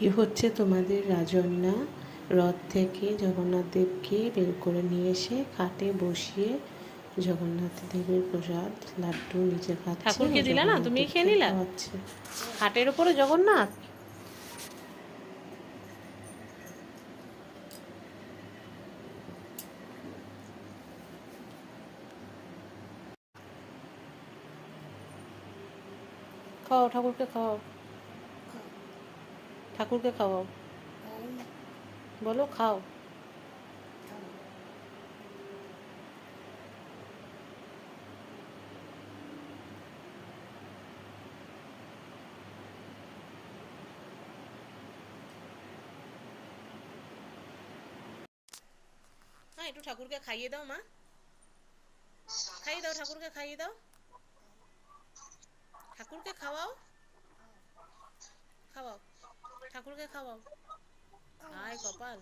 এই হচ্ছে তোমাদের রাজন্যা। রথ থেকে জগন্নাথ দেবকে বের করে নিয়ে এসে খাটে বসিয়ে জগন্নাথ দেবের প্রসাদ লাড্ডু নিজে খাচ্ছে ঠাকুরকে আর দিলা না, জগন্নাথ তুমি খেয়ে দেবকে নিলা? খাওয়াচ্ছে। খাটের উপরে জগন্নাথ। খাও, ঠাকুরকে খাওয়াও, ঠাকুরকে খাওয়াও, বলো খাও। হ্যাঁ, একটু ঠাকুরকে খাইয়ে দাও মা, খাইয়ে দাও, ঠাকুরকে খাইয়ে দাও, ঠাকুরকে খাওয়াও, খাওয়াও, ঠাকুরকে খাওয়াও। আয় কপাল।